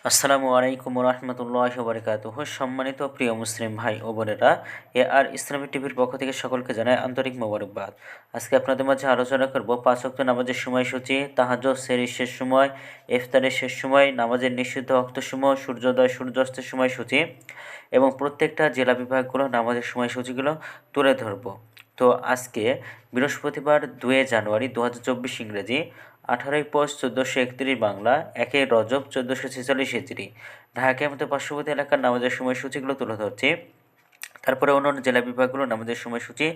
আসসালামু আলাইকুম রহমতুল্লাহি ওয়া বারাকাতুহু। সম্মানিত প্রিয় মুসলিম ভাই ও বোনেরা, আর ইসলামী টিভির পক্ষ থেকে সকলকে জানাই আন্তরিক মোবারকবাদ। আজকে আপনাদের মাঝে আলোচনা করব ৫ ওয়াক্ত নামাজের সময়সূচি, তাহাজ্জুদ সেহরির শেষ সময়, ইফতারের শেষ সময়, নামাজের নিষিদ্ধ ওয়াক্তসমূহ, সূর্যোদয় সূর্যাস্তের সময়সূচি এবং প্রত্যেকটা জেলা বিভাগগুলো নামাজের সময়সূচিগুলো তুলে ধরব। তো আজকে বৃহস্পতিবার ২ জানুয়ারি ২০২৪ ইংরেজি, 18ই পৌষ 1431 বাংলা, 1 রজব 1446 হিজরি, ঢাকার মতো পার্শ্ববর্তী এলাকার নামাজের সময়সূচিগুলো তুলে ধরছি। তারপরে অন্যান্য জেলা বিভাগগুলো নামাজের সময়সূচি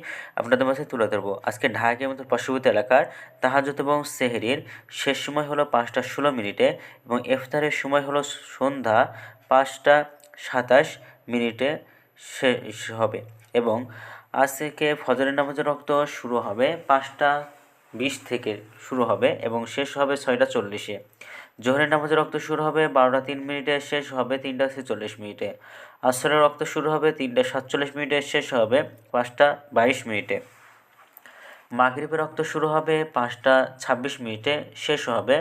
আপনাদের মাঝে তুলে ধরবো। আজকে ঢাকার মতো পার্শ্ববর্তী এলাকার তাহাজ্জুদ এবং সেহরির শেষ সময় হলো 5টা 16 মিনিটে এবং ইফতারের সময় হলো সন্ধ্যা 5টা 27 মিনিটে শেষ হবে এবং আজকে ফজরের নামাজের ওয়াক্ত শুরু হবে 5টা 20 থেকে শুরু হবে এবং শেষ হবে 6টা 40-এ। জোহরের নামাজের ওয়াক্ত শুরু হবে 12টা 3 মিনিটে, শেষ হবে 3টা 46 মিনিটে। আসরের ওয়াক্ত শুরু হবে 3টা 47 মিনিটে, শেষ হবে 5টা 22 মিনিটে। মাগরিবের ওয়াক্ত শুরু হবে 5টা 26 মিনিটে, শেষ হবে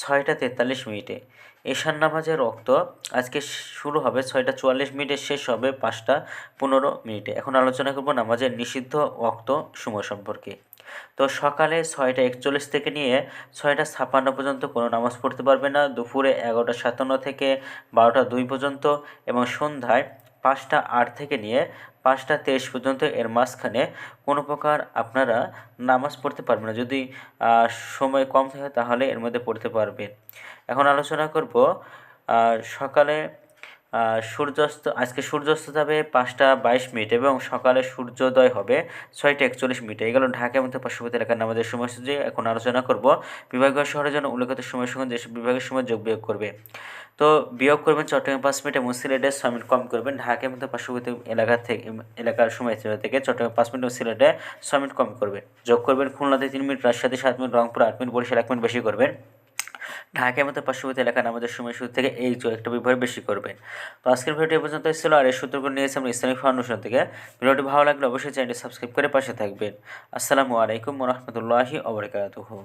6টা 43 মিনিটে। এশার নামাজের ওয়াক্ত আজকে শুরু হবে 6টা 44 মিনিটে, শেষ হবে 5টা 15 মিনিটে। এখন আলোচনা করব নামাজের নিষিদ্ধ ওয়াক্ত সময় সম্পর্কে। তো সকালে 6টা 41 থেকে নিয়ে 6টা 56 পর্যন্ত কোনো নামাজ পড়তে পারবে না। দুপুরে 11টা 57 থেকে 12টা 2 পর্যন্ত এবং সন্ধ্যায় 5টা 8 থেকে নিয়ে 5টা 23 পর্যন্ত, এর মাঝখানে কোনো প্রকার আপনারা নামাজ পড়তে পারবেন না। যদি সময় কম থাকে তাহলে এর মধ্যে পড়তে পারবেন। এখন আলোচনা করব সকালে আজকে সূর্যাস্ত যাবে 5টা 22 মিনিট এবং সকালে সূর্যোদয় হবে 6টা 41 মিনিটে। এগুলো ঢাকার মধ্যে পার্শ্ববর্তী এলাকার নামাজের সময়সূচি। এখন আলোচনা করব বিভাগীয় শহরের জন্য উল্লেখিত সময়ের সঙ্গে যেসব বিভাগের সময় যোগ বিয়োগ করবে। তো বিয়োগ করবেন চট্টগ্রাম 5 মিনিট এবং সিলেটে 6 মিনিট কম করবেন। ঢাকার মধ্যে পার্শ্ববর্তী এলাকার সময় থেকে চট্টগ্রাম 5 মিনিট এবং সিলেটে 6 মিনিট কম করবেন। যোগ করবেন খুলনাতে 3 মিনিট, রাজশাহীতে 7 minute, Rangpur 8 minute, Barishal 1 minute বেশি করবেন। ঢাকার মতো পার্শ্ববর্তী এলাকার নামাজের সময়সূচি থেকে এই একটা বিভাগ বেশি করবেন। তো আজকের ভিডিওটি এ পর্যন্ত ছিল, আর এই সূত্রগুলো নিয়েছি আমরা ইসলামিক ফাউন্ডেশন থেকে। ভিডিওটি ভালো লাগলে অবশ্যই চ্যানেলটি সাবস্ক্রাইব করে পাশে থাকবেন। আসসালামু আলাইকুম ওয়া রাহমাতুল্লাহি ওয়া বারাকাতুহু।